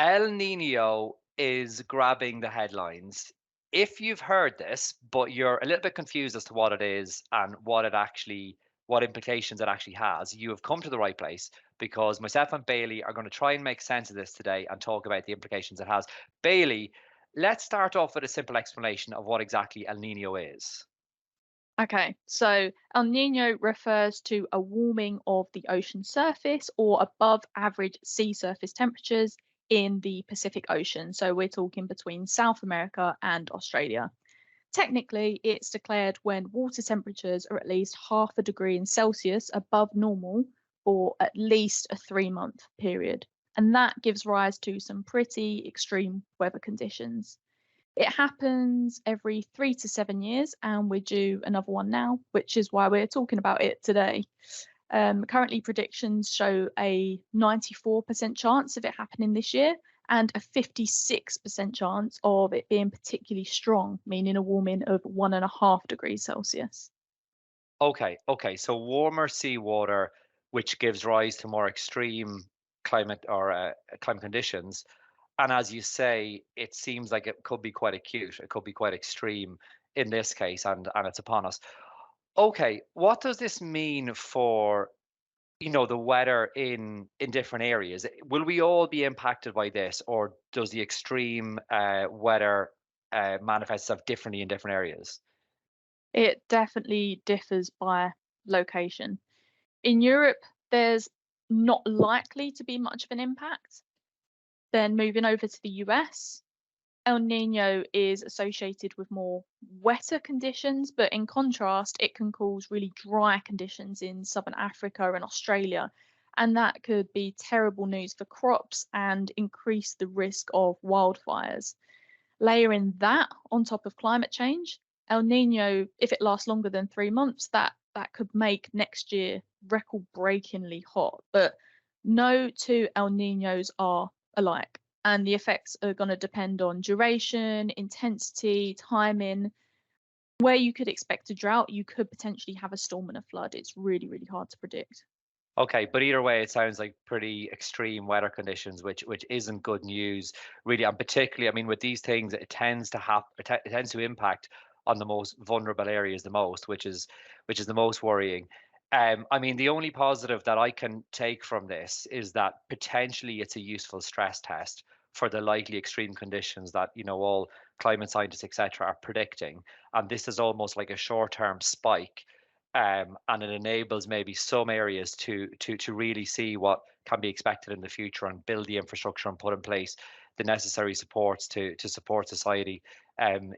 El Nino is grabbing the headlines. If you've heard this, but you're a little bit confused as to what it is and what implications it actually has, you have come to the right place because myself and Baylee are going to try and make sense of this today and talk about the implications it has. Baylee, let's start off with a simple explanation of what exactly El Nino is. Okay, so El Nino refers to a warming of the ocean surface or above average sea surface temperatures in the Pacific Ocean. So we're talking between South America and Australia. Technically, it's declared when water temperatures are at least half a degree in Celsius above normal for at least a 3 month period. And that gives rise to some pretty extreme weather conditions. It happens every 3 to 7 years, and we're due another one now, which is why we're talking about it today. Currently, predictions show a 94% chance of it happening this year and a 56% chance of it being particularly strong, meaning a warming of 1.5 degrees Celsius. Okay. So warmer seawater, which gives rise to more extreme climate conditions. And as you say, it seems like it could be quite acute. It could be quite extreme in this case, and it's upon us. Okay, what does this mean for the weather in different areas? Will we all be impacted by this, or does the extreme weather manifest itself differently in different areas? It definitely differs by location. In Europe, there's not likely to be much of an impact. Then moving over to the US, El Nino is associated with more wetter conditions, but in contrast, it can cause really dry conditions in southern Africa and Australia. And that could be terrible news for crops and increase the risk of wildfires. Layering that on top of climate change, El Nino, if it lasts longer than 3 months, that could make next year record-breakingly hot. But no two El Ninos are alike, and the effects are going to depend on duration, intensity, timing. Where you could expect a drought, you could potentially have a storm and a flood. It's really, really hard to predict. Okay, but either way, it sounds like pretty extreme weather conditions, which isn't good news, really. And particularly, I mean, with these things, it tends to impact on the most vulnerable areas the most, which is the most worrying. I mean, the only positive that I can take from this is that potentially it's a useful stress test for the likely extreme conditions that all climate scientists, etc., are predicting. And this is almost like a short-term spike, and it enables maybe some areas to really see what can be expected in the future and build the infrastructure and put in place the necessary supports to support society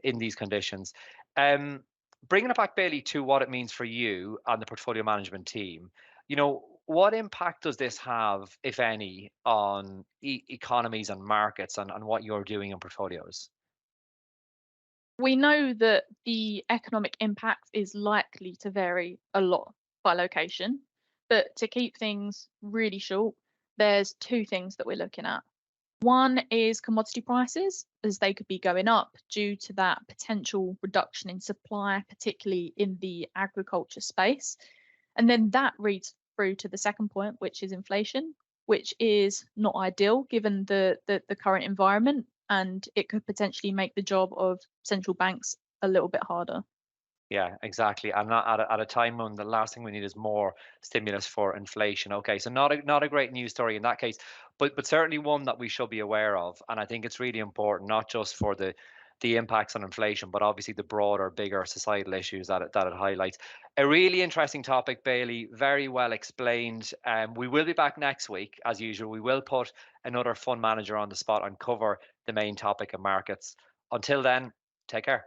in these conditions. Um, Bringing it back, Bailey, to what it means for you and the portfolio management team, what impact does this have, if any, on economies and markets and what you're doing in portfolios? We know that the economic impact is likely to vary a lot by location, but to keep things really short, there's two things that we're looking at. One is commodity prices, as they could be going up due to that potential reduction in supply, particularly in the agriculture space. And then that reads through to the second point, which is inflation, which is not ideal given the current environment, and it could potentially make the job of central banks a little bit harder. Yeah, exactly. And not at a time when the last thing we need is more stimulus for inflation. Okay, so not a great news story in that case, but certainly one that we should be aware of. And I think it's really important, not just for the impacts on inflation, but obviously the broader, bigger societal issues that it highlights. A really interesting topic, Bailey. Very well explained. We will be back next week, as usual. We will put another fund manager on the spot and cover the main topic of markets. Until then, take care.